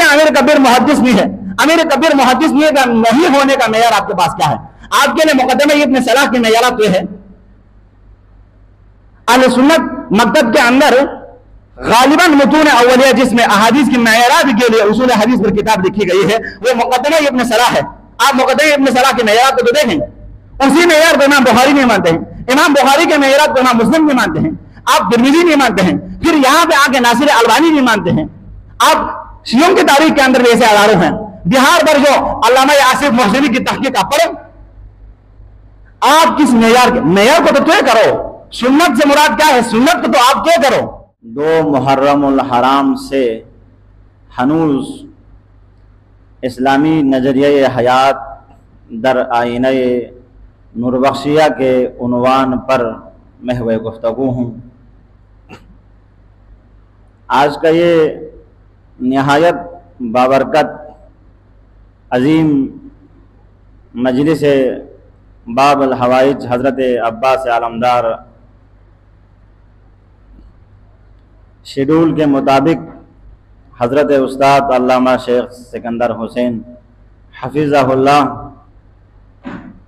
امیر کبیر محدث نہیں ہے. امیر کبیر محدث نہیں ہونے کا معیار آپ کے پاس کیا ہے؟ آپ کے لیے مقدمہ ابن صلاح کی معیارات یہ ہے. اہل سنت مکتب کے اندر غالباً متون اولیہ جس میں احادیث کی معیارات کے لیے اصول حدیث پر کتاب لکھی گئی ہے وہ مقدمہ ابن صلاح ہے. آپ مقدمہ ابن صلاح کی معیارات کو تو دیکھیں, اسی معیار کو امام بخاری نہیں مانتے ہیں, امام بخاری کے معیارات کو امام مسلم نہیں مانتے ہیں, آپ ترمذی نہیں مانتے ہیں, پھر یہاں پہ آ کے ناصر البانی نہیں مانتے ہیں. آپ شیعوں کی تاریخ کے اندر ایسے اداروں ہیں. بہار پر جو علامہ آصف محسنی کی تحقیق آپ پڑھیں, آپ کس معیار کو تو طے کرو. سنت سے مراد کیا ہے؟ سنت کو تو آپ طے کرو. 2 محرم الحرام سے ہنوز اسلامی نظریہ حیات در آئینہ نوربخشیہ کے عنوان پر محو گفتگو ہوں. آج کا یہ نہایت بابرکت عظیم مجلس باب الحوائج حضرت عباس علمدار شیڈول کے مطابق حضرت استاد علامہ شیخ سکندر حسین حفظہ اللہ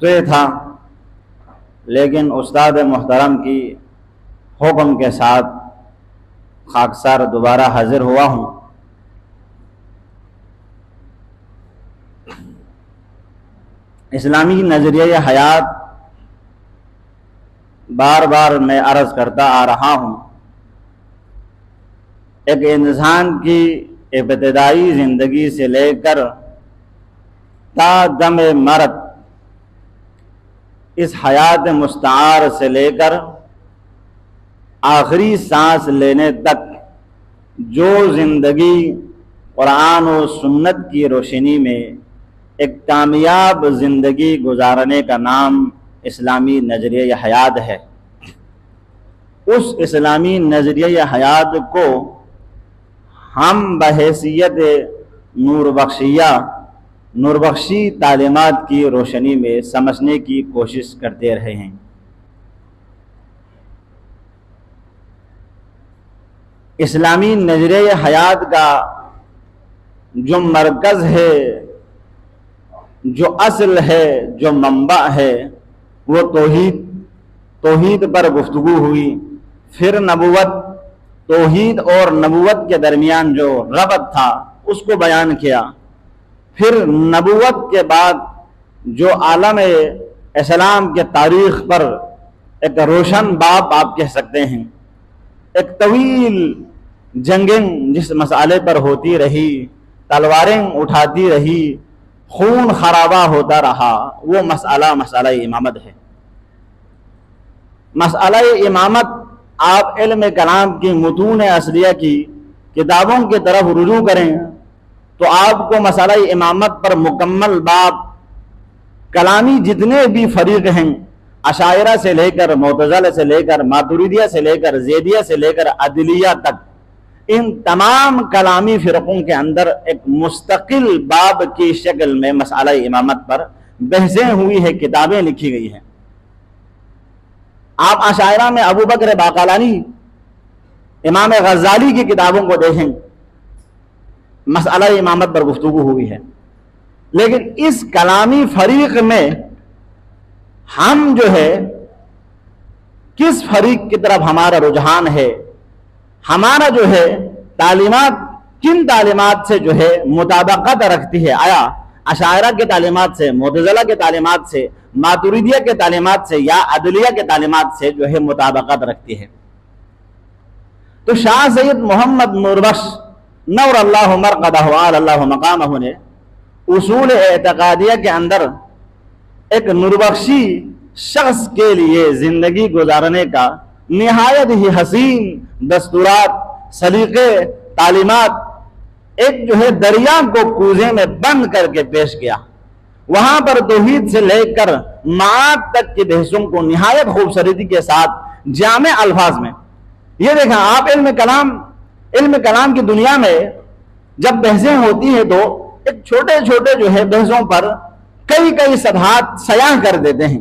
طے تھا, لیکن استاد محترم کی حکم کے ساتھ خاکسار دوبارہ حاضر ہوا ہوں. اسلامی نظریہ حیات بار بار میں عرض کرتا آ رہا ہوں, ایک انسان کی ابتدائی زندگی سے لے کر تا دم مرد, اس حیات مستعار سے لے کر آخری سانس لینے تک جو زندگی قرآن و سنت کی روشنی میں ایک کامیاب زندگی گزارنے کا نام اسلامی نظریہ حیات ہے, اس اسلامی نظریہ حیات کو ہم بحیثیت نوربخشی تعلیمات کی روشنی میں سمجھنے کی کوشش کرتے رہے ہیں. اسلامی نظریہ حیات کا جو مرکز ہے, جو اصل ہے, جو منبع ہے, وہ توحید پر گفتگو ہوئی. پھر نبوت, توحید اور نبوت کے درمیان جو ربط تھا اس کو بیان کیا. پھر نبوت کے بعد جو عالم اسلام کے تاریخ پر ایک روشن باب آپ کہہ سکتے ہیں, ایک طویل جنگیں جس مسئلے پر ہوتی رہی, تلواریں اٹھاتی رہی, خون خرابہ ہوتا رہا, وہ مسئلہ امامت ہے. مسئلہ امامت آپ علم کلام کی متون اصلیہ کی کتابوں کی طرف رجوع کریں تو آپ کو مسئلہ امامت پر مکمل باب, کلامی جتنے بھی فریق ہیں, اشاعرہ سے لے کر معتزلہ سے لے کر ماتریدیہ سے لے کر زیدیہ سے لے کر عدلیہ تک, ان تمام کلامی فرقوں کے اندر ایک مستقل باب کی شکل میں مسئلہ امامت پر بحثیں ہوئی ہے, کتابیں لکھی گئی ہیں. آپ اشاعرہ میں ابو بکر باقلانی, امام غزالی کی کتابوں کو دیکھیں, مسئلہ امامت پر گفتگو ہوئی ہے. لیکن اس کلامی فریق میں ہم جو ہے کس فریق کی طرف ہمارا رجحان ہے, ہمارا جو ہے تعلیمات کن تعلیمات سے جو ہے مطابقت رکھتی ہے؟ آیا اشاعرہ کے تعلیمات سے, معتزلہ کے تعلیمات سے, ماتریدیہ کے تعلیمات سے, یا عدلیہ کے تعلیمات سے جو ہے مطابقت رکھتی ہے؟ تو شاہ سید محمد نوربخش نور اللہ مرقدہ وعلی اللہ مقامہ نے اصول اعتقادیہ کے اندر ایک نوربخشی شخص کے لیے زندگی گزارنے کا نہایت ہی حسین دستورات, سلیقے, تعلیمات, ایک جو ہے دریا کو کوزے میں بند کر کے پیش کیا. وہاں پر توحید سے لے کر معاد تک کی بحثوں کو نہایت خوبصورتی کے ساتھ جامع الفاظ میں, یہ دیکھیں آپ علم کلام کی دنیا میں جب بحثیں ہوتی ہیں تو ایک چھوٹے چھوٹے جو ہے بحثوں پر کئی صفحات سیاہ کر دیتے ہیں,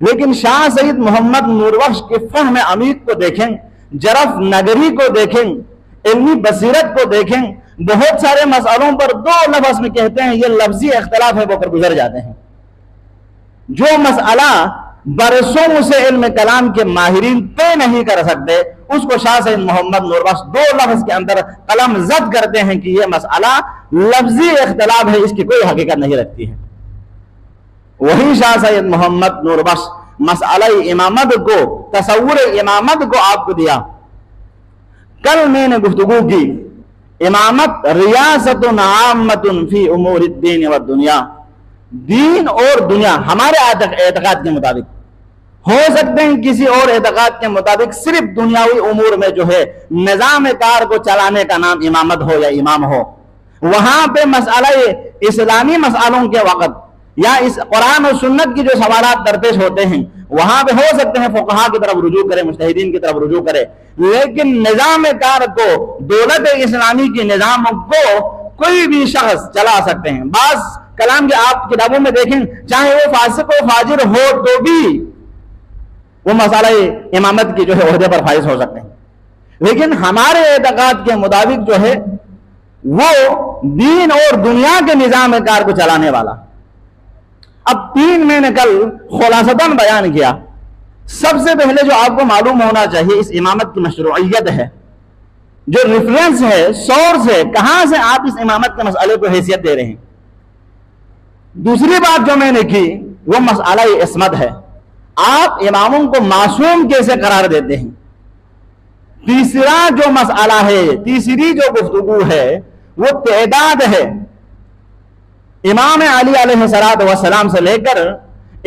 لیکن شاہ سید محمد نوربخش کے فہم عمیق کو دیکھیں, جرف نگری کو دیکھیں, علمی بصیرت کو دیکھیں, بہت سارے مسئلوں پر دو لفظ میں کہتے ہیں یہ لفظی اختلاف ہے وہ کر گزر جاتے ہیں. جو مسئلہ برسوں سے علم کلام کے ماہرین طے نہیں کر سکتے اس کو شاہ سید محمد نور بخش دو لفظ کے اندر قلم زد کرتے ہیں کہ یہ مسئلہ لفظی اختلاف ہے، اس کی کوئی حقیقت نہیں رکھتی ہے. وہی شاہ سید محمد نور بخش مسئلہ امامت کو، تصور امامت کو آپ کو دیا. کل میں نے گفتگو کی امامت ریاست عامت فی امور الدین والدنیا، دین اور دنیا ہمارے اعتقاد کے مطابق، ہو سکتے ہیں کسی اور اعتقاد کے مطابق صرف دنیاوی امور میں جو ہے نظام کار کو چلانے کا نام امامت ہو یا امام ہو. وہاں پہ مسئلہ اسلامی مسئلوں کے وقت یا اس قرآن و سنت کی جو سوالات درپیش ہوتے ہیں وہاں پہ ہو سکتے ہیں فقہا کی طرف رجوع کرے، مجتہدین کی طرف رجوع کرے، لیکن نظام کار کو، دولت اسلامی کے نظام کو کوئی بھی شخص چلا سکتے ہیں. بعض کلام کے آپ کتابوں میں دیکھیں چاہے وہ فاسق و فاجر ہو تو بھی وہ مسئلہ امامت کی جو ہے عہدے پر فائز ہو سکتے ہیں. لیکن ہمارے اعتقاد کے مطابق جو ہے وہ دین اور دنیا کے نظام کار کو چلانے والا. اب تین میں نے کل خلاصتاً بیان کیا. سب سے پہلے جو آپ کو معلوم ہونا چاہیے اس امامت کی مشروعیت ہے، جو ریفرنس ہے، سورس ہے، کہاں سے آپ اس امامت کے مسئلے کو حیثیت دے رہے ہیں. دوسری بات جو میں نے کی وہ مسئلہ عصمت ہے، آپ اماموں کو معصوم کیسے قرار دیتے ہیں. تیسرا جو مسئلہ ہے، تیسری جو گفتگو ہے وہ تعداد ہے. امام علی علیہ السلام سے لے کر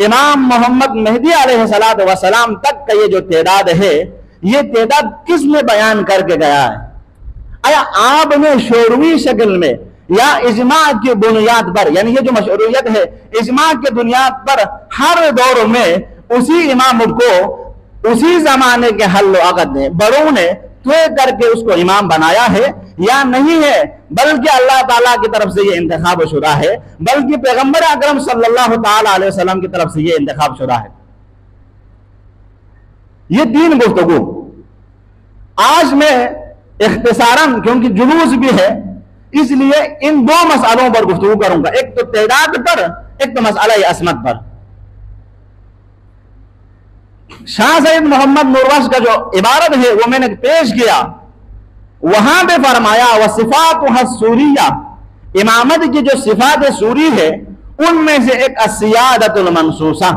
امام محمد مہدی علیہ السلام تک کا یہ جو تعداد ہے یہ تعداد کس نے بیان کر کے گیا ہے؟ آیا آپ نے شعوری شکل میں یا اجماع کی بنیاد پر، یعنی یہ جو مشروعیت ہے اجماع کی بنیاد پر ہر دور میں اسی امام کو اسی زمانے کے حل و عقد نے بڑوں نے طے کر کے اس کو امام بنایا ہے یا نہیں ہے، بلکہ اللہ تعالیٰ کی طرف سے یہ انتخاب شدہ ہے، بلکہ پیغمبر اکرم صلی اللہ تعالیٰ علیہ وسلم کی طرف سے یہ انتخاب شدہ ہے. یہ تین گفتگو آج میں اختصاراً، کیونکہ جلوس بھی ہے اس لیے ان دو مسئلوں پر گفتگو کروں گا، ایک تو تعداد پر، ایک تو مسئلہ عصمت پر. شاہ سید محمد نور بخش کا جو عبارت ہے وہ میں نے پیش کیا، وہاں پہ فرمایا وصفاتها السوریہ، امامت کی جو صفات سوری ہے ان میں سے ایک السیادت المنصوصہ،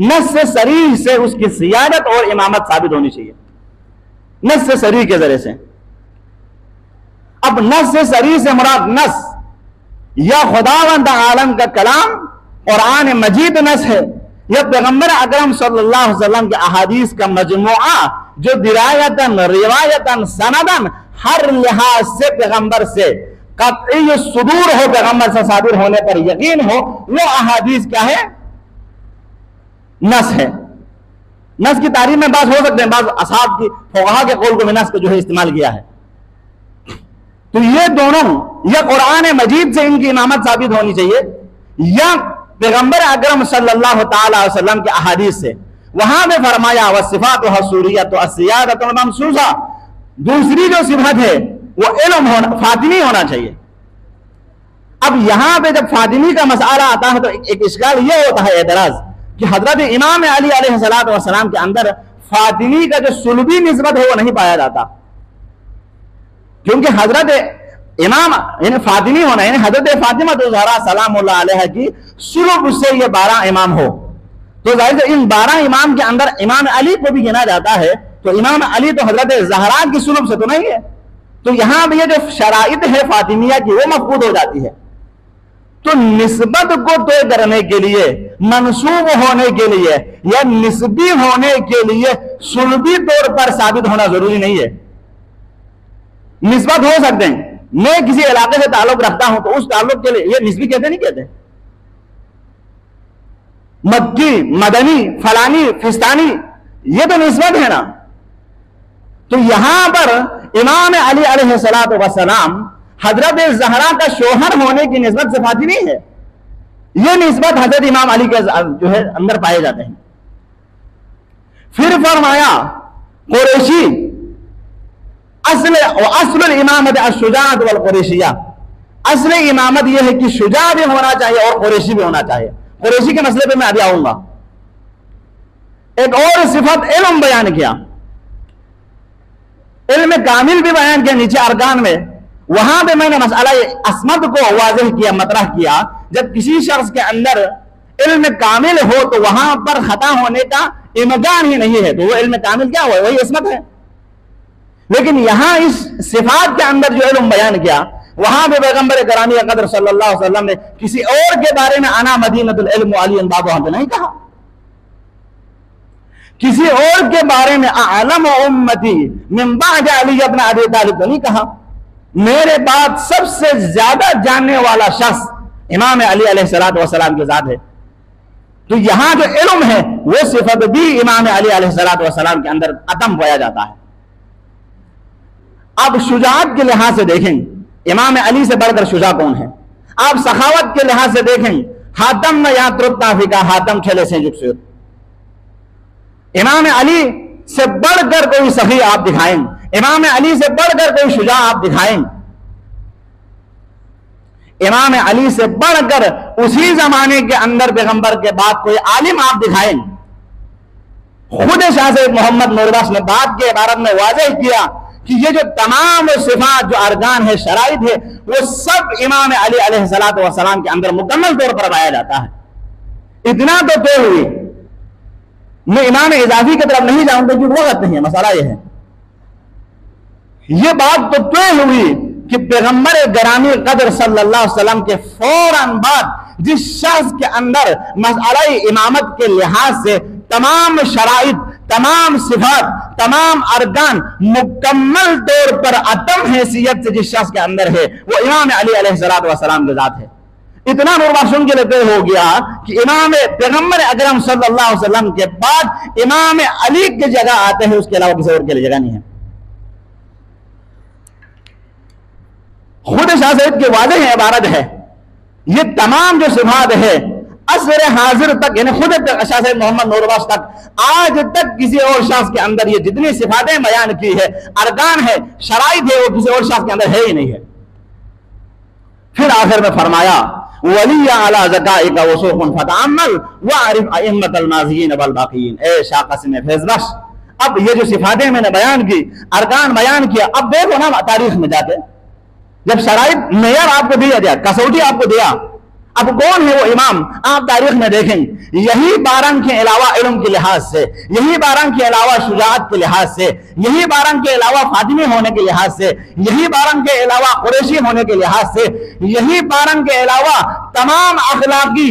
نص صریح سے اس کی سیادت اور امامت ثابت ہونی چاہیے، نص صریح کے ذریعے سے. اب نص صریح سے مراد نص یا خداوند عالم کا کلام قرآن مجید نص ہے، یا پیغمبر اکرم صلی اللہ علیہ وسلم کے احادیث کا مجموعہ جو درایتاً روایتاً سنداً ہر لحاظ سے پیغمبر سے قطعی صدور ہو، پیغمبر سے صادر ہونے پر یقین ہو، وہ احادیث کیا ہے؟ نص ہے. نص کی تعریف میں بات ہو سکتے ہیں، بعض اصحاب کی فقہا کے قول کو میں نص کو جو ہے استعمال کیا ہے. تو یہ دونوں یا قرآن مجید سے ان کی امامت ثابت ہونی چاہیے یا پیغمبر اکرم صلی اللہ تعالی علیہ وسلم کے احادیث سے. وہاں میں فرمایا وصفاتها السوریۃ السیادۃ المنصوصہ، دوسری جو صفت ہے وہ علم ہونا، فاطمی ہونا چاہیے. اب یہاں پہ جب فاطمی کا مسئلہ آتا ہے تو ایک اشکال یہ ہوتا ہے، اعتراض، کہ حضرت امام علی علیہ السلام کے اندر فاطمی کا جو سلبی نسبت ہے وہ نہیں پایا جاتا، کیونکہ حضرت امام یعنی فاطمی ہونا یعنی حضرت فاطمہ الزہرا سلام اللہ علیہ کی سلب سے یہ 12 امام ہو، تو ظاہر سے ان 12 امام کے اندر امام علی کو بھی گنا جاتا ہے، تو امام علی تو حضرت زہرا کی سلب سے تو نہیں ہے. تو یہاں بھی یہ جو شرائط ہے فاطمیہ کی وہ مفقود ہو جاتی ہے. تو نسبت کو طے کرنے کے لیے، منسوب ہونے کے لیے یا نسبی ہونے کے لیے سلبی طور پر ثابت ہونا ضروری نہیں ہے. نسبت ہو سکتے ہیں، میں کسی علاقے سے تعلق رکھتا ہوں تو اس تعلق کے لیے یہ نسبی کہتے نہیں کہتے، مکی، مدنی، فلانی، فستانی، یہ تو نسبت ہے نا. تو یہاں پر امام علی علیہ السلام حضرت زہرا کا شوہر ہونے کی نسبت سے فاطمی ہے، یہ نسبت حضرت امام علی کے جو ہے اندر پائے جاتے ہیں. پھر فرمایا قریشی، اصل الامامت الشجاعت والقریشیہ، اصل امامت یہ ہے کہ شجاع بھی ہونا چاہیے اور قریشی بھی ہونا چاہیے۔ قریشی کے مسئلے پہ میں ابھی آؤں گا۔ ایک اور صفت علم بیان کیا، علم کامل بھی بیان کیا نیچے ارکان میں۔ وہاں پہ میں نے مسئلہ عصمت کو واضح کیا، مطرح کیا۔ جب کسی شخص کے اندر علم کامل ہو تو وہاں پر خطا ہونے کا امکان ہی نہیں ہے، تو وہ علم کامل کیا ہوا؟ وہی عصمت ہے۔ لیکن یہاں اس صفات کے اندر جو علم بیان کیا، وہاں پہ پیغمبر گرامی قدر صلی اللہ علیہ وسلم نے کسی اور کے بارے میں انا مدینۃ العلم علی باب وہاں پہ نہیں کہا، کسی اور کے بارے میں اعلم امتی من بعد علی ابن ابی طالب نہیں کہا۔ میرے بعد سب سے زیادہ جاننے والا شخص امام علی علیہ السلام کی ذات ہے۔ تو یہاں جو علم ہے وہ صفت بھی امام علی علیہ السلام کے اندر عدم پایا جاتا ہے۔ اب شجاعت کے لحاظ سے دیکھیں امام علی سے بڑھ کر شجاع کون ہے؟ آپ سخاوت کے لحاظ سے دیکھیں حاتم نہ یا ترتافقہ حاتم ٹھیلے سے جکسیت۔ امام علی سے بڑھ کر کوئی سخی آپ دکھائیں، امام علی سے بڑھ کر کوئی شجاع آپ دکھائیں، امام علی سے بڑھ کر اسی زمانے کے اندر پیغمبر کے بعد کوئی عالم آپ دکھائیں۔ خود شاہ سید محمد نوربخش نے بات کے عبارت میں واضح کیا کہ یہ جو تمام صفات جو ارکان ہے، شرائط ہے، وہ سب امام علی علیہ السلام کے اندر مکمل طور پر پایا جاتا ہے۔ اتنا تو طے ہوئی، میں امام اضافی کی طرف نہیں جاؤں گا کیونکہ وقت نہیں ہے، مسئلہ یہ ہے۔ یہ بات تو طے ہوئی کہ پیغمبر گرامی قدر صلی اللہ علیہ وسلم کے فوراً بعد جس شخص کے اندر مسئلہ امامت کے لحاظ سے تمام شرائط، تمام صفات، تمام ارکان مکمل طور پر اتم حیثیت سے جس شخص کے اندر ہے، وہ امام علی علیہ السلام کے ذات ہے۔ اتنا نوربخشوں کے لیے ہو گیا کہ امام پیغمبر اکرم صلی اللہ علیہ وسلم کے بعد امام علی کی جگہ آتے ہیں، اس کے علاوہ کسی اور کے لیے جگہ نہیں ہے۔ خود شاہ سید کی واضح عبارت ہے، یہ تمام جو صفات ہے عصر حاضر تک، یعنی خود شاہ سید محمد نوربخش تک، آج تک کسی اور شخص کے اندر یہ جتنی صفاتیں بیان کی ہے، ارکان ہے، شرائط ہے، وہ کسی اور شخص کے اندر ہے ہی نہیں ہے۔ پھر آخر میں فرمایا ولی اعلی ذکائک وسوق فتعمل وعرف ائمۃ الماضیین والباقیین۔ اے شاہ قاسم فیض بخش، اب یہ جو صفاتیں میں نے بیان کی، ارکان بیان کیا، اب دیکھو نا تاریخ میں جا کے، جب شرائط معیار آپ کو دیا گیا، کسوٹی آپ کو دیا، اب کون ہے وہ امام؟ آپ تاریخ میں دیکھیں، یہی 12 کے علاوہ علم کے لحاظ سے، یہی 12 کے علاوہ شجاعت کے لحاظ سے، یہی 12 کے علاوہ فاطمی ہونے کے لحاظ سے، یہی 12 کے علاوہ قریشی ہونے کے لحاظ سے، یہی 12 کے علاوہ تمام اخلاقی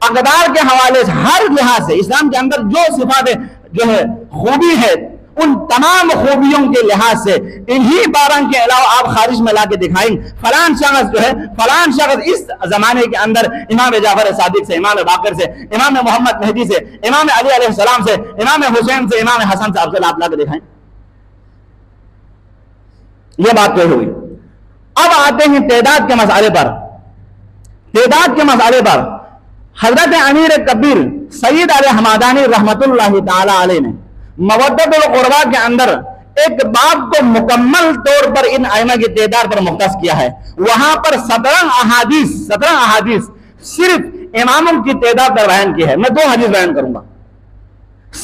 اقدار کے حوالے سے، ہر لحاظ سے اسلام کے اندر جو صفات جو ہے خوبی ہے، ان تمام خوبیوں کے لحاظ سے انہی 12 کے علاوہ آپ خارج میں لا کے دکھائیں فلان شخص جو ہے، فلان شخص اس زمانے کے اندر امام جعفر صادق سے، امام باقر سے، امام محمد مہدی سے، امام علی علیہ السلام سے، امام حسین سے، امام حسن سے افضل آپ لا کے دکھائیں۔ یہ بات تو ہوئی۔ اب آتے ہیں تعداد کے مسئلے پر۔ تعداد کے مسئلے پر حضرت امیر کبیر سید علی حمادانی رحمت اللہ تعالی علیہ نے مودت القربا کے اندر ایک باب کو مکمل طور پر ان ائمہ کی تعداد پر مختص کیا ہے۔ وہاں پر 17 احادیث صرف اماموں کی تعداد پر بیان کی ہے۔ میں 2 حدیث بیان کروں گا۔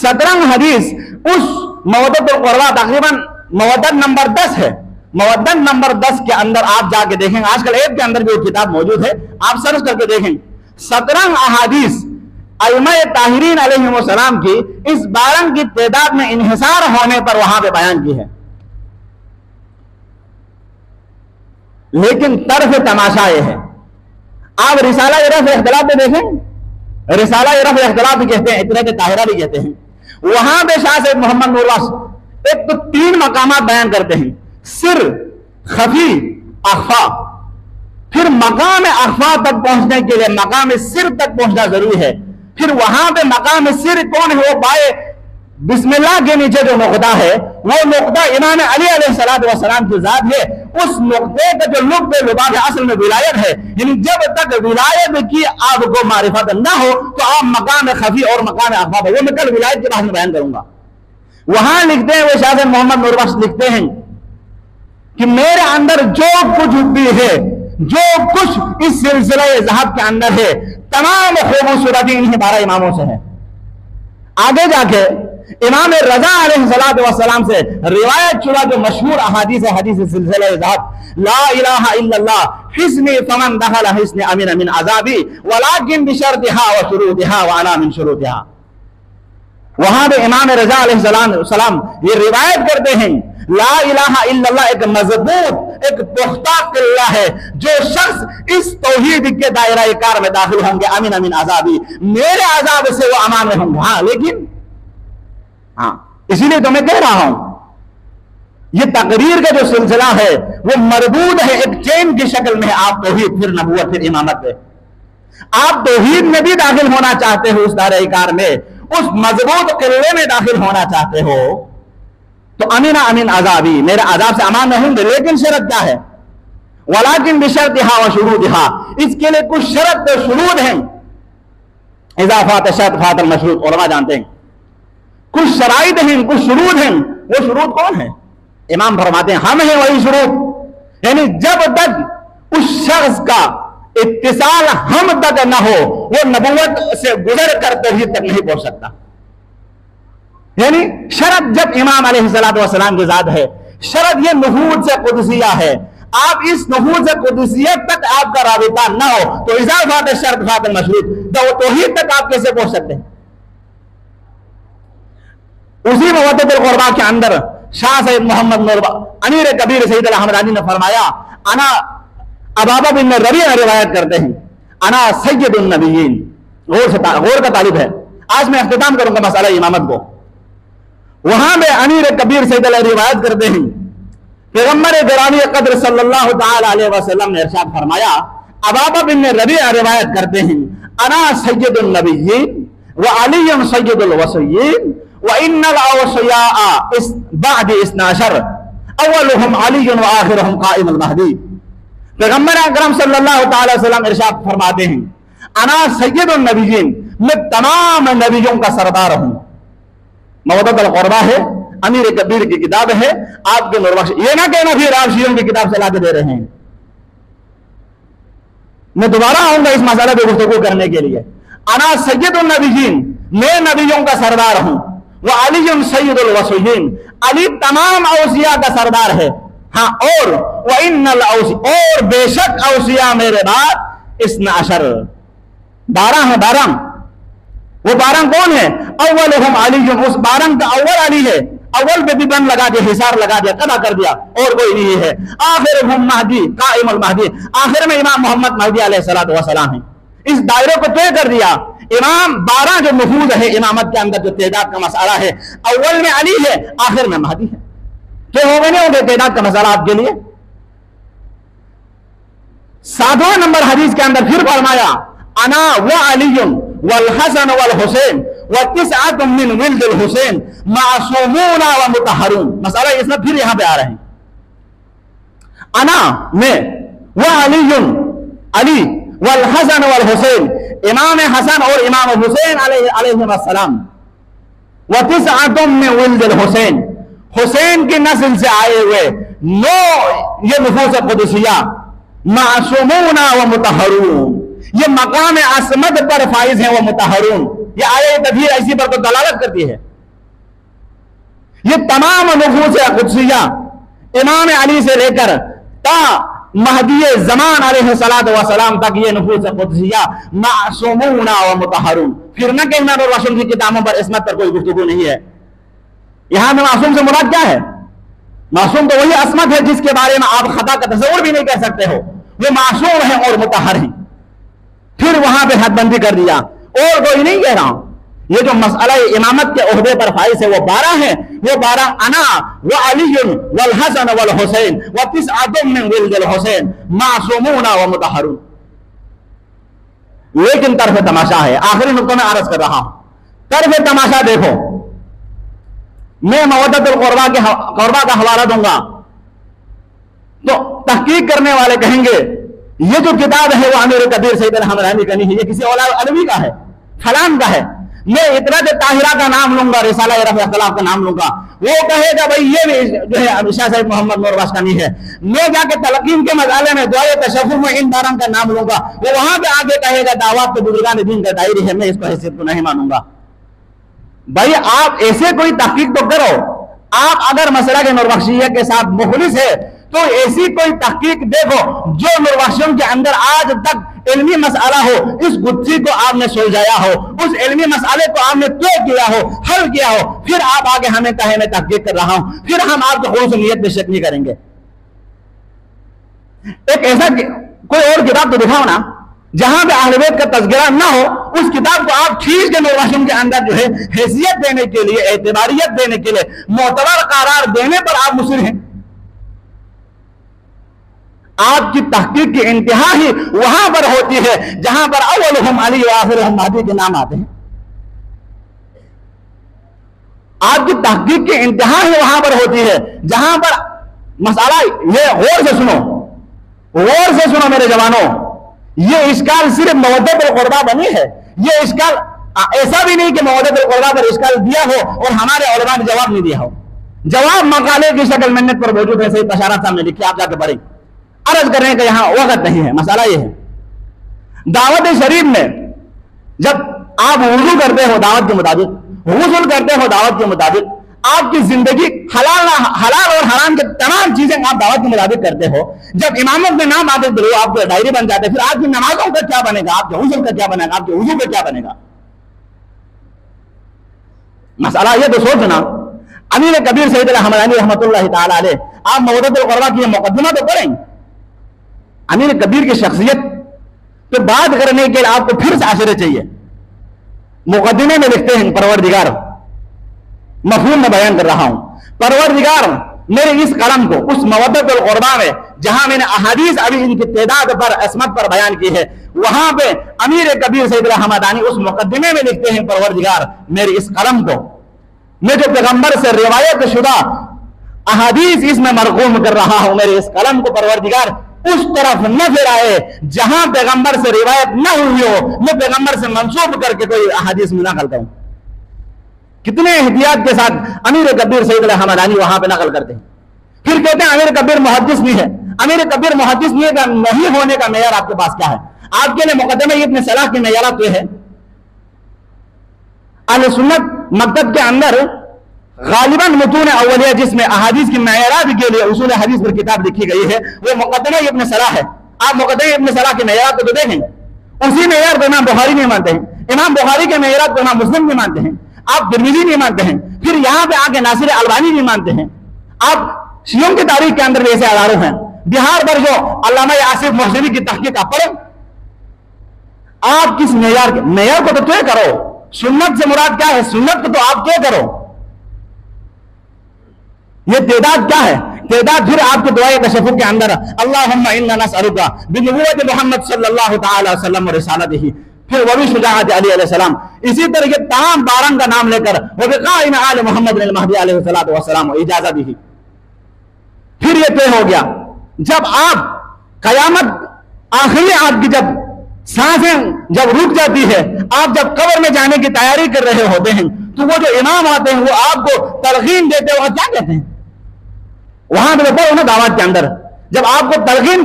17 حدیث اس مودت القربا، تقریباً مودت نمبر 10 ہے، مودت نمبر 10 کے اندر آپ جا کے دیکھیں، آج کل ایپ کے اندر بھی وہ کتاب موجود ہے، آپ سرچ کر کے دیکھیں۔ 17 احادیث ائمہ طاہرین علیہ السلام کی اس 12 کی تعداد میں انحصار ہونے پر وہاں پہ بیان کی ہے۔ لیکن طرف تماشا یہ ہے، آپ رسالہ رفع اختلاف پہ دیکھیں، رسالہ رفع اختلاف بھی کہتے ہیں، اطلاع طاہرہ بھی کہتے ہیں، وہاں پہ شاہ سید محمد نوربخش ایک تو 3 مقامات بیان کرتے ہیں، سر، خفی، اخفا۔ پھر مقام اخفا تک پہنچنے کے لیے مقام سر تک پہنچنا ضروری ہے۔ پھر وہاں پہ مقام سر کون ہے؟ وہ بائے بسم اللہ کے نیچے جو نقطہ ہے، وہ نقطہ امام علی علیہ السلام کی ذات ہے۔ اس نقطے کا جو لب لباب ہے، اصل میں ولایت ہے، یعنی جب تک ولایت کی آپ کو معرفت نہ ہو تو آپ مقام خفی اور مقام اخفا، وہ میں کل ولایت کے بعد میں بیان کروں گا۔ وہاں لکھتے ہیں وہ شاہ محمد نوربخش لکھتے ہیں کہ میرے اندر جو کچھ بھی ہے، جو کچھ اس سلسلہ ذہب کے اندر ہے، تمام خوبصورتی انہیں 12 اماموں سے ہے۔ آگے جا کے امام رضا علیہ السلام سے روایت چلا جو مشہور احادیث ہے، حدیث سلسلہ ذہب، لا الہ الا اللہ حسنی فمن دخل حسن امن من عذابی ولکن بشرطها وشروطها وانا من شروطها۔ وہاں پہ امام رضا علیہ السلام یہ روایت کرتے ہیں لا الہ الا اللہ ایک مضبوط ایک پختہ قلعہ ہے، جو شخص اس توحید کے دائرہ کار میں داخل ہوں گے امین امین عذابی، میرے عذاب سے وہ امان میں ہوں گے۔ ہاں لیکن اسی لیے تو میں کہہ رہا ہوں یہ تقریر کا جو سلسلہ ہے وہ مربوط ہے ایک چین کی شکل میں، آپ توحید پھر نبوت پھر امامت پہ، آپ توحید میں بھی داخل ہونا چاہتے ہو، اس دائرہ کار میں اس مضبوط قلعے میں داخل ہونا چاہتے ہو تو امین امین عذابی میرے عذاب سے امان میں ہوں گے، لیکن شرط کیا ہے؟ ولیکن بشرطها وشروطها، اس کے لیے کچھ شرط و شروط ہیں، اذا فات شرط فات المشروط، علماء جانتے ہیں کچھ شرائط ہیں کچھ شروط ہیں، وہ شروط کون ہیں؟ امام فرماتے ہیں ہم ہیں وہی شروط، یعنی جب تک اس شخص کا اتصال ہم تک نہ ہو وہ نبوت سے گزر کر توحید تک نہیں پہنچ سکتا۔ یعنی شرط جب امام علیہ السلام کی ذات ہے، شرط یہ نفوذ سے قدسیہ ہے، آپ اس نفوذ سے قدسیت تک آپ کا رابطہ نہ ہو تو اذا فات شرط فات المشروط، تو توحید تک آپ کیسے پہنچ سکتے ہیں؟ اسی موتت القربہ کے اندر شاہ سید محمد نور امیر کبیر سید الحمدانی نے فرمایا، انا ابابہ بن ربیعہ روایت کرتے ہیں انا سید النبیین، غور کا طالب ہے، آج میں اختتام کروں گا مسئلہ امامت کو۔ وہاں میں امیر کبیر سید اللہ روایت کرتے ہیں پیغمبر گرامی قدر صلی اللہ تعالی علیہ وسلم نے ارشاد فرمایا، ابابہ بن ربیعہ روایت کرتے ہیں انا سید النبیین وعلی سید الوصیین وَإِنَّ الْأَوْصِيَاءَ بَعْدِ 12 اولهم علی وآخرهم قائم المہدی۔ پیغمبر اکرم صلی اللہ تعالی وسلم ارشاد فرماتے ہیں انا سید النبیین، میں تمام نبیوں کا سردار ہوں۔ موتت القربہ ہے، امیر کبیر کی کتاب ہے، آپ کے نور بخش، یہ نہ کہنا پھر آپ شیعوں کی کتاب سے لا کے دے رہے ہیں۔ میں دوبارہ آؤں گا اس مسئلہ پہ گفتگو کرنے کے لیے۔ انا سید النبیین، میں نبیوں کا سردار ہوں، وعلی سید الوصیین، علی تمام اوصیاء کا سردار ہے، ہاں اور وَإِنَّ الْأَوْصِيَاءَ، اور بے شک اوصیاء میرے بعد 12 12 ہیں، 12 وہ 12 کون ہے؟ اولہم علی، اس 12 کا اول علی ہے، اول پہ بھی بند لگا دیا، حصار لگا دیا، قضا کر دیا، اور کوئی نہیں ہے۔ آخرہم مہدی قائم المہدی، آخر میں امام محمد مہدی علیہ السلام ہیں، اس دائرے کو طے کر دیا۔ امام 12 جو نفوذ ہے امامت کے اندر جو تعداد کا مسئلہ ہے، اول میں علی ہے، آخر میں مہدی ہے، تو ہو گئے نہیں ہو گئے تعداد کا مسئلہ آپ کے لیے؟ 7واں نمبر حدیث کے اندر پھر فرمایا انا وعلی والحسن والحسین وتسعۃ من ولد الحسین معصومون ومطہرون۔ مسئلہ اس میں پھر یہاں پہ آ رہے ہیں، انا میں، وعلی علی، والحسن والحسین امام حسن اور امام حسین علیہ السلام، وتسعۃ من ولد الحسین، حسین کی نسل سے آئے ہوئے 9 یہ نفوس قدسیہ، معصومون و مطہرون، یہ مقام عصمت پر فائز ہیں، وہ مطہرون، یہ آیہ تطہیر اسی پر تو دلالت کرتی ہے۔ یہ تمام نفوس قدسیہ امام علی سے لے کر تا مہدی زمان علیہ السلام تک یہ نفوس قدسیہ معصومون و مطہرون۔ پھر نہ کہنا نور رسول کی کتابوں پر عصمت پر کوئی گفتگو نہیں ہے۔ یہاں میں معصوم سے مراد کیا ہے؟ معصوم تو وہی عصمت ہے جس کے بارے میں آپ خطا کا تصور بھی نہیں کر سکتے ہو، وہ معصوم ہے اور مطہر ہیں۔ پھر وہاں پہ حد بندی کر دیا، اور کوئی نہیں کہہ رہا ہوں، یہ جو مسئلہ امامت کے عہدے پر فائز ہے وہ 12 ہیں، وہ 12 انا وعلی والحسن والحسین وتسعۃ من ولد الحسین معصومون ومطہرون۔ لیکن طرف تماشا ہے، آخری نقطہ میں عرض کر رہا ہوں، طرف تماشا دیکھو، میں موتت القربہ کا حوالہ دوں گا تو تحقیق کرنے والے کہیں گے یہ جو کتاب ہے وہ امیر کبیر سید الحمدانی کا نہیں ہے، یہ کسی علوی کا ہے، فلان کا ہے۔ میں اطرت طاہرہ کا نام لوں گا، رسالہ رفع اختلاف کا نام لوں گا، وہ کہے گا بھائی یہ بھی جو ہے شاہ صاحب محمد نور واسکانی ہے، میں جا کے تلقین کے مسئلے میں دعائے تشفع میں ان باروں کا نام لوں گا، وہ وہاں پہ آگے کہے گا دعوات تو بزرگان دین کا دائری ہے، میں اس کو حیثیت کو نہیں مانوں گا۔ بھائی آپ ایسے کوئی تحقیق تو کرو، آپ اگر مسئلہ کے نوربخشیہ کے ساتھ مخلص ہے تو ایسی کوئی تحقیق دیکھو جو نوربخشیوں کے اندر آج تک علمی مسئلہ ہو، اس گتھی کو آپ نے سلجھایا ہو، اس علمی مسئلے کو آپ نے طے کیا ہو، حل کیا ہو، پھر آپ آگے ہمیں کہیں میں تحقیق کر رہا ہوں، پھر ہم آپ کے خلوص نیت پہ شک نہیں کریں گے۔ ایک ایسا کوئی اور کتاب تو دکھاؤ نا جہاں پہ اہل بیت کا تذکرہ نہ ہو، اس کتاب کو آپ کھینچ کے نوربخشیوں کے اندر جو ہے حیثیت دینے کے لیے، اعتباریت دینے کے لیے، معتبر قرار دینے پر آپ مصر ہیں۔ آپ کی تحقیق کی انتہا ہی وہاں پر ہوتی ہے جہاں پر اولہم علی و آخرہم مہدی کے نام آتے ہیں۔ آپ کی تحقیق کی انتہا ہی وہاں پر ہوتی ہے جہاں پر مسئلہ، یہ غور سے سنو، غور سے سنو میرے جوانوں، یہ اشکال صرف مودت القربہ بنی ہے، یہ اشکال ایسا بھی نہیں کہ مودت القربہ پر اشکال دیا ہو اور ہمارے علماء نے جواب نہیں دیا ہو۔ جواب مقالے کی شکل منت پر موجود ہے، صحیح بشارت صاحب نے لکھی، آپ جا کے پڑھیں۔ عرض کرنے کا یہاں وقت نہیں ہے، مسئلہ یہ ہے دعوت شریف میں جب آپ وضو کرتے ہو دعوت کے مطابق، غسل کرتے ہو دعوت کے مطابق، آپ کی زندگی حلال اور حرام کے تمام چیزیں آپ دعوت کے مطابق کرتے ہو، جب امامت میں نام آتے تو آپ کو ڈائری بن جاتے، پھر آپ کی نمازوں کا کیا بنے گا، آپ کے غسل کا کیا بنے گا، آپ کے وضو کا کیا بنے گا؟ مسئلہ یہ تو سوچنا۔ امیر کبیر سید الحمدانی رحمۃ اللہ تعالی علیہ، آپ مودت القربہ کی مقدمہ تو پڑھیں، امیر کبیر کی شخصیت پہ بات کرنے کے لیے آپ کو پھر سے عشرے چاہیے۔ مقدمے میں لکھتے ہیں پروردگار، مفہوم میں بیان کر رہا ہوں، پروردگار میرے اس قلم کو اس مودت القربہ میں جہاں میں نے احادیث ابھی ان کی تعداد پر عصمت پر بیان کی ہے، وہاں پہ امیر کبیر سید الحمدانی اس مقدمے میں لکھتے ہیں پروردگار میرے اس قلم کو میں جو پیغمبر سے روایت شدہ احادیث اس میں مرقوم کر رہا ہوں، میرے اس قلم کو پروردگار اس طرف نہ پھرائے جہاں پیغمبر سے روایت نہ ہوئی ہو، میں پیغمبر سے منسوب کر کے کوئی احادیث میں نقل کروں۔ کتنے احتیاط کے ساتھ امیر کبیر سید الحمدانی وہاں پہ نقل کرتے ہیں۔ پھر کہتے ہیں امیر کبیر محدث نہیں ہے۔ امیر کبیر محدث نہیں ہونے کا معیار آپ کے پاس کیا ہے؟ آپ کے لیے مقدمہ ابن صلاح کی معیارات یہ ہے، اہل سنت مکتب کے اندر غالباً متون اولیہ جس میں احادیث کی معیارات کے لیے اصول حدیث پر کتاب لکھی گئی ہے، وہ مقدمہ ابن صلاح ہے۔ آپ مقدمہ ابن صلاح کی معیارات کو تو دیکھیں، اسی معیار کو امام بخاری نہیں مانتے ہیں، امام بخاری کے معیارات کو امام مسلم نہیں مانتے ہیں، آپ ترمذی نہیں مانتے ہیں، پھر یہاں پہ آ کے ناصر البانی نہیں مانتے ہیں۔ آپ شیعوں کی تاریخ کے اندر بھی ایسے اداروں ہیں، بہار پر جو علامہ آصف محسنی کی تحقیق آپ پڑھیں، آپ کس معیار کو تو طے کرو، سنت سے مراد کیا ہے، سنت کو تو آپ طے کرو، یہ تعداد کیا ہے؟ تعداد پھر آپ کے دعائے تشفع کے اندر اللہم انا نسألک بنبوت محمد صلی اللہ تعالی وسلم و رسالتہ، پھر وبی شجاعت علی علیہ السلام، اسی طرح کے تمام بارن کا نام لے کر وبقائم آل محمد المہدی علیہ السلام و اجازتہ، پھر یہ طے ہو گیا۔ جب آپ قیامت آخری آپ کی جب سانسیں جب رک جاتی ہے، آپ جب قبر میں جانے کی تیاری کر رہے ہوتے ہیں، تو وہ جو امام آتے ہیں وہ آپ کو تلقین دیتے ہیں، کیا کہتے ہیں وہاں پہ دیکھو نا دعوت کے اندر، جب آپ کو تلقین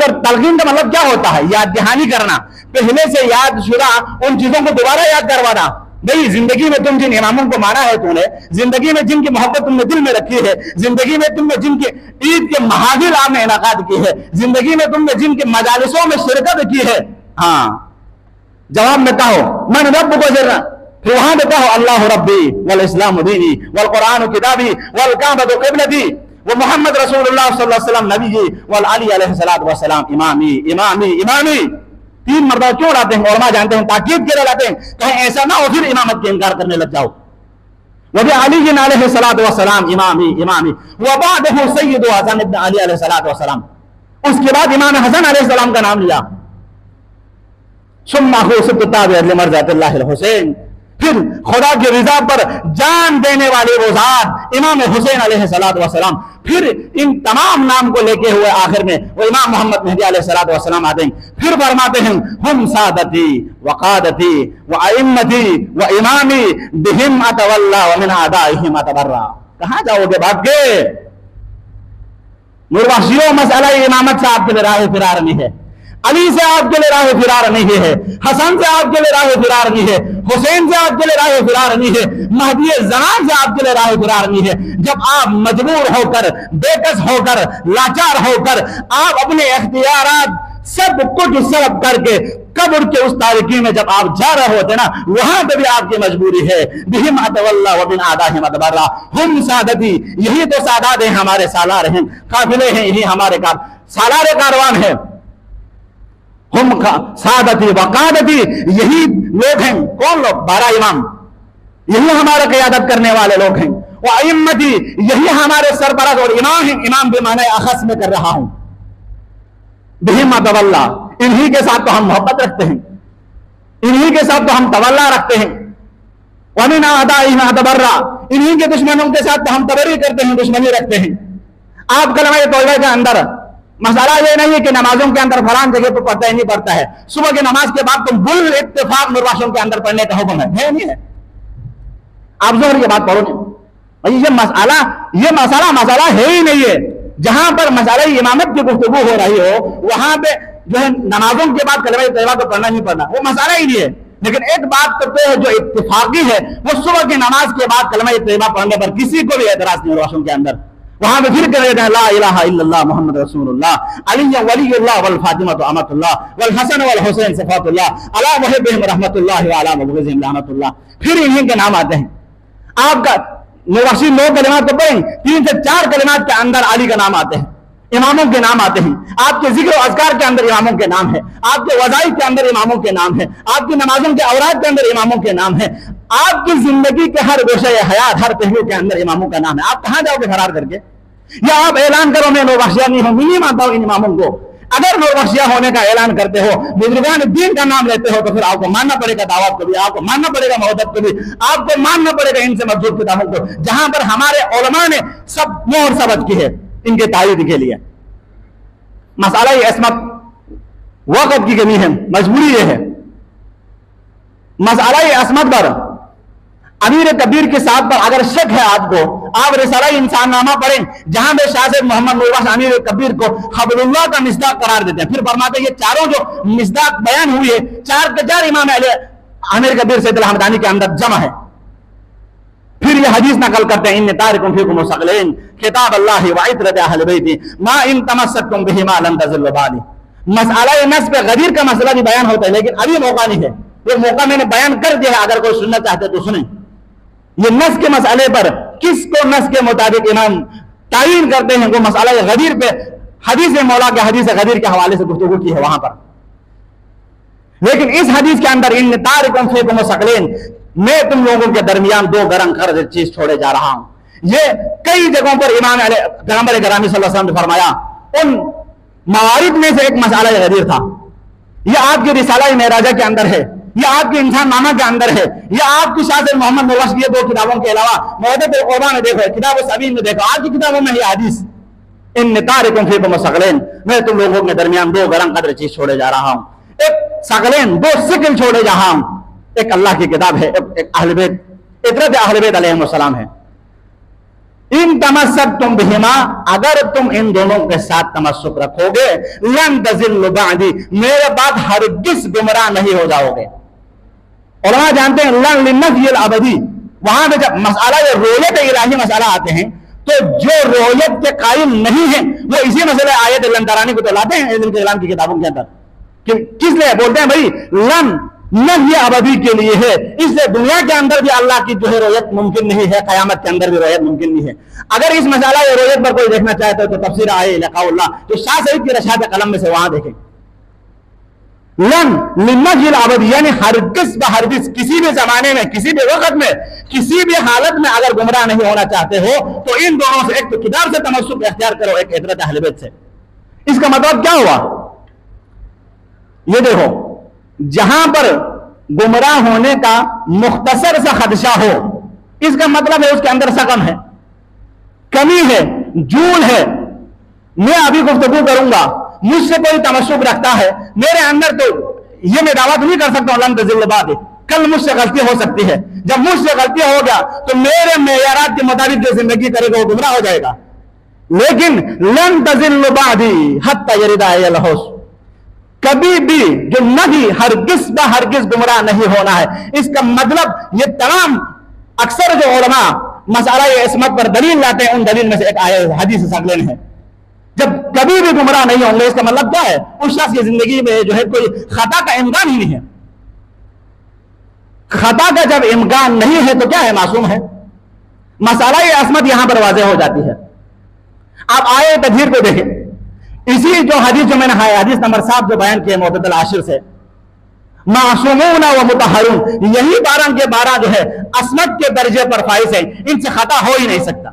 کا مطلب کیا ہوتا ہے؟ یاد دہانی کرنا، پہلے سے یاد شدہ ان چیزوں کو دوبارہ یاد کروانا۔ بھئی زندگی میں تم جن اماموں کو مانا ہے، تم نے زندگی میں جن کی محبت تم نے دل میں رکھی ہے، زندگی میں تم نے جن کے عید کے محافل آپ نے انعقاد کی ہے، زندگی میں تم نے جن کے مجالسوں میں شرکت کی ہے، ہاں جواب میں کہو من رب کو ذرا، پھر وہاں پہ کہو اللہ ربی والاسلام دینی والقرآن کتابی والکعبۃ قبلتی ومحمد رسول اللہ صلی اللہ علیہ وسلم نبی والعلی علیہ السلام امامی امامی امامی۔ تین مرتبہ کیوں لاتے ہیں؟ علماء جانتے ہیں تاکید کے لیے لاتے ہیں، کہیں ایسا نہ ہو پھر امامت کے انکار کرنے لگ جاؤ۔ وبی علی علیہ السلام امامی امامی وبعدہ سید حسن ابن علی علیہ السلام، اس کے بعد امام حسن علیہ السلام کا نام لیا۔ ثم خصوص تابع لمرضات اللہ الحسین، پھر خدا کی رضا پر جان دینے والے وہ ذات امام حسین علیہ السلام، پھر ان تمام نام کو لے کے ہوئے آخر میں وہ امام محمد مہدی علیہ السلام آتے ہیں، پھر فرماتے ہیں ہم سادتی وقادتی وائمتی وامامی بہم اتولا ومن اعدائہم اتبرا۔ کہاں جاؤ گے بھاگ کے؟ نوروحشیوں مسئلہ امامت سے آپ کے لیے راہ فرار نہیں ہے، علی سے آپ کے لیے راہ فرار نہیں ہے، حسن سے آپ کے لیے راہ فرار نہیں ہے، حسین سے آپ کے لیے راہ فرار نہیں ہے، مہدی زمان سے آپ کے لیے راہ فرار نہیں ہے۔ جب آپ مجبور ہو کر، بےکس ہو کر، لاچار ہو کر، آپ اپنے اختیارات سب کچھ سلب کر کے قبر کے اس تاریکی میں جب آپ جا رہے ہوتے نا، وہاں پہ بھی آپ کی مجبوری ہے۔ بہم اتولا وبن آداہم ادبرا، ہم سادتی، یہی تو سادات ہیں، ہمارے سالار ہیں، قافلے ہیں، یہی ہمارے سالار کاروان ہیں۔ ہم سادتی وقادتی، یہی لوگ ہیں، کون لوگ؟ 12 امام، یہی ہمارے قیادت کرنے والے لوگ ہیں۔ وَأَئِمَّتِي، یہی ہمارے سرپرست اور امام ہیں۔ امام بھی معنی اخص میں کر رہا ہوں۔ بہم اتولا، انہی کے ساتھ تو ہم محبت رکھتے ہیں، انہی کے ساتھ تو ہم تولا رکھتے ہیں۔ وَمِنْ أَعْدَائِهِمْ أَتَبَرَّأُ، انہی کے دشمنوں کے ساتھ تو ہم تبری کرتے ہیں، دشمنی رکھتے ہیں۔ آپ کلمہ توبہ کے اندر مسئلہ یہ نہیں ہے کہ نمازوں کے اندر فلان جگہ پہ پڑھتا ہے نہیں پڑھتا ہے، صبح کی نماز کے بعد تم بال اتفاق نوروحشیوں کے اندر پڑھنے کا حکم ہے نہیں ہے؟ آپ ظہر کی بات پڑھو نہیں، یہ مسئلہ ہے ہی نہیں ہے۔ جہاں پر مسئلہ امامت کی گفتگو ہو رہی ہو، وہاں پہ جو ہے نمازوں کے بعد کلمہ طیبہ تو پڑھنا نہیں پڑھنا، وہ مسئلہ ہی نہیں ہے۔ لیکن ایک بات تو ہے جو اتفاقی ہے، وہ صبح کی نماز کے بعد کلمہ طیبہ پڑھنے پر کسی کو بھی اعتراض نہیں نوروحشیوں کے اندر۔ وہاں پہ پھر کہہ رہے ہیں لا الہ الا اللہ محمد رسول اللہ، علی ولی اللہ والفاطمہ امۃ اللہ والحسن والحسین صفات اللہ علی محبہم رحمۃ اللہ وعلی مبغضہم لعنۃ اللہ۔ پھر انہیں کے نام آتے ہیں۔ آپ کا نوروحشی 9 کلمات تو پڑھیں، 3 سے 4 کلمات کے اندر علی کا نام آتے ہیں، اماموں کے نام آتے ہیں، آپ کے ذکر و اذکار کے اندر اماموں کے نام ہے، آپ کے وظائف کے اندر اماموں کے نام ہے، آپ کی نمازوں کے اوراد کے اندر اماموں کے نام ہے، آپ کی زندگی کے ہر گوشہ حیات، ہر پہلو کے اندر اماموں کا نام ہے۔ آپ کہاں جاؤ گے فرار کر کے؟ یا آپ اعلان کرو میں نوروحشیہ نہیں ہوں، نہیں مانتا ہوں ان اماموں کو۔ اگر نوروحشیہ ہونے کا اعلان کرتے ہو، بزرگان دین کا نام لیتے ہو، تو پھر آپ کو ماننا پڑے گا دعوت کو بھی، آپ کو ماننا پڑے گا محبت کو بھی، آپ کو ماننا پڑے گا ان سے مجذوب کتابوں کو، جہاں پر ہمارے علماء نے سب مہر ثبت کی ہے ان کے تائید کے لیے۔ مسئلہ عصمت وقت کی کمی ہے، مجبوری یہ ہے۔ مسئلہ عصمت پر امیر کبیر کے ساتھ پر اگر شک ہے آپ کو، آپ رسالہ انسان نامہ پڑھیں، جہاں بے شاہ سے محمد نوروحش امیر کبیر کو حبل اللہ کا مصداق قرار دیتے ہیں۔ پھر فرماتے ہیں یہ چاروں جو مصداق بیان ہوئی ہے، 4 کے 4 امام امیر کبیر سید الحمدانی کے اندر جمع ہے۔ پھر یہ حدیث نقل کرتے ہیں ان تارکم فیکم ثقلین کتاب اللہ وعطرۃ اہل بیت ما ان تمسکتم بہما لن تضلوا بعدی۔ مسئلہ نسب غدیر کا مسئلہ بھی بیان ہوتا ہے، لیکن ابھی موقع نہیں ہے، یہ موقع میں نے بیان کر دیا ہے، اگر کوئی سننا چاہتے تو سنیں۔ یہ نس کے مسئلے پر کس کو نس کے مطابق امام تعین کرتے ہیں، وہ مسئلہ غدیر پہ حدیث مولا کے حدیث غدیر کے حوالے سے گفتگو کی ہے وہاں پر۔ لیکن اس حدیث کے اندر ان تارکم فیکم ثقلین، میں تم لوگوں کے درمیان 2 گرم خرد چیز چھوڑے جا رہا ہوں۔ یہ کئی جگہوں پر امام پیغمبر گرامی صلی اللہ علیہ وسلم نے فرمایا، ان موارد میں سے ایک مسئلہ غدیر تھا۔ یہ آپ کی رسالہ معراجہ کے اندر ہے، یہ آپ کی انسان نامہ کے اندر ہے، یہ آپ کی شاہ سے محمد نوروحش کی 2 کتابوں کے علاوہ موعظۃ القربہ میں دیکھو، کتاب السبیل میں دیکھو، آپ کی کتابوں میں یہ حدیث ان تارکم فیکم ثقلین، میں تم لوگوں کے درمیان 2 گرم قدر چیز چھوڑے جا رہا ہوں۔ ایک ثقلین، 2 ثقل چھوڑے جا رہا ہوں، ایک اللہ کی کتاب ہے، ایک اہل بیت، عطرت اہل بیت علیہم السلام ہے۔ ان تمسکتم بہما، اگر تم ان دونوں کے ساتھ تمسک رکھو گے، لن تضلوا بعدی، میرے بعد ہرگز گمراہ نہیں ہو جاؤ گے۔ علماء جانتے ہیں لن للنفی الابدی، وہاں پہ جب مسئلہ یہ رویت الہی مسئلہ آتے ہیں تو جو رویت کے قائل نہیں ہیں وہ اسی مسئلہ آیت لن ترانی کو تو لاتے ہیں علم کے اعلان کی کتابوں کے اندر، کہ کس لیے بولتے ہیں بھائی لن نفی ابدی کے لیے ہے، اس لیے دنیا کے اندر بھی اللہ کی جو ہے رویت ممکن نہیں ہے، قیامت کے اندر بھی رویت ممکن نہیں ہے۔ اگر اس مسئلہ یہ رویت پر کوئی دیکھنا چاہتا ہے تو تفسیر آئے لقاء اللہ جو شاہ سعید کی رشاد قلم میں سے وہاں دیکھیں، لن للنفی الابدی یعنی ہرگز بہرگز کسی بھی زمانے میں، کسی بھی وقت میں، کسی بھی حالت میں اگر گمراہ نہیں ہونا چاہتے ہو تو ان دونوں سے، ایک تو کتاب سے تمسک اختیار کرو، ایک عطرت اہل بیت سے۔ اس کا مطلب کیا ہوا؟ یہ دیکھو، جہاں پر گمراہ ہونے کا مختصر سا خدشہ ہو، اس کا مطلب ہے اس کے اندر سقم ہے، کمی ہے، جھول ہے۔ میں ابھی گفتگو کروں گا، مجھ سے کوئی تمسک رکھتا ہے، میرے اندر تو یہ میں دعویٰ نہیں کر سکتا ہوں لن تضلوا بعدی، کل مجھ سے غلطی ہو سکتی ہے، جب مجھ سے غلطی ہو گیا تو میرے معیارات کے مطابق جو زندگی کرے گا وہ گمراہ ہو جائے گا. لیکن لن تزل بعدی حتی یرد علی الحوض، کبھی بھی جو نہیں ہرگز بہ ہرگز گمراہ نہیں ہونا ہے. اس کا مطلب یہ تمام اکثر جو علماء مسئلہ عصمت پر دلیل لاتے ہیں ان دلیل میں سے ایک آیت حدیث ثقلین ہے. جب کبھی بھی گمراہ نہیں ہوں گے اس کا مطلب کیا ہے؟ اس شخص کی زندگی میں جو ہے کوئی خطا کا امکان ہی نہیں ہے. خطا کا جب امکان نہیں ہے تو کیا ہے؟ معصوم ہے. مسئلہ عصمت یہاں پر واضح ہو جاتی ہے. آپ آئے تطہیر کو دیکھیں، اسی جو حدیث جو میں نے حدیث نمبر 7 جو بیان کیے معتدل عاشر سے، معصومون و مطہرون، یہی 12 کے 12 جو ہے عصمت کے درجے پر فائز ہیں، ان سے خطا ہو ہی نہیں سکتا.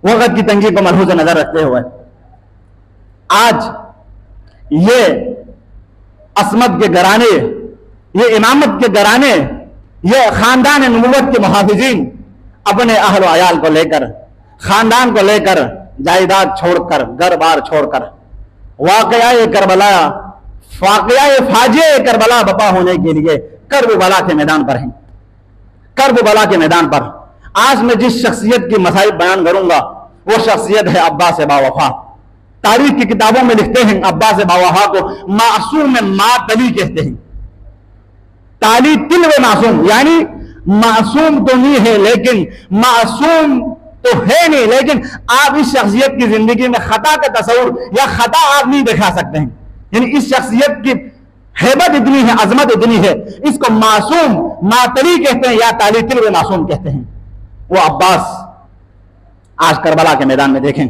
وقت کی تنگی کو ملحوظ نظر رکھتے ہوئے آج یہ عصمت کے گھرانے، یہ امامت کے گھرانے، یہ خاندان نبوت کے محافظین اپنے اہل و عیال کو لے کر، خاندان کو لے کر، جائیداد چھوڑ کر، گھر بار چھوڑ کر واقعہ کربلا، واقعہ فاجعہ کربلا بپا ہونے کے لیے کرب بلا کے میدان پر ہیں. کرب بلا کے میدان پر آج میں جس شخصیت کی مصائب بیان کروں گا وہ شخصیت ہے عباس با وفا. تاریخ کی کتابوں میں لکھتے ہیں عباس با وفا کو معصوم معتلی کہتے ہیں. تالی تل و معصوم، یعنی معصوم تو نہیں ہے لیکن معصوم تو ہے نہیں، لیکن آپ اس شخصیت کی زندگی میں خطا کا تصور یا خطا آپ نہیں دکھا سکتے ہیں. یعنی اس شخصیت کی ہیبت اتنی ہے، عظمت اتنی ہے، اس کو معصوم معتلی کہتے ہیں یا تالی تل و معصوم کہتے ہیں. وہ عباس آج کربلا کے میدان میں دیکھیں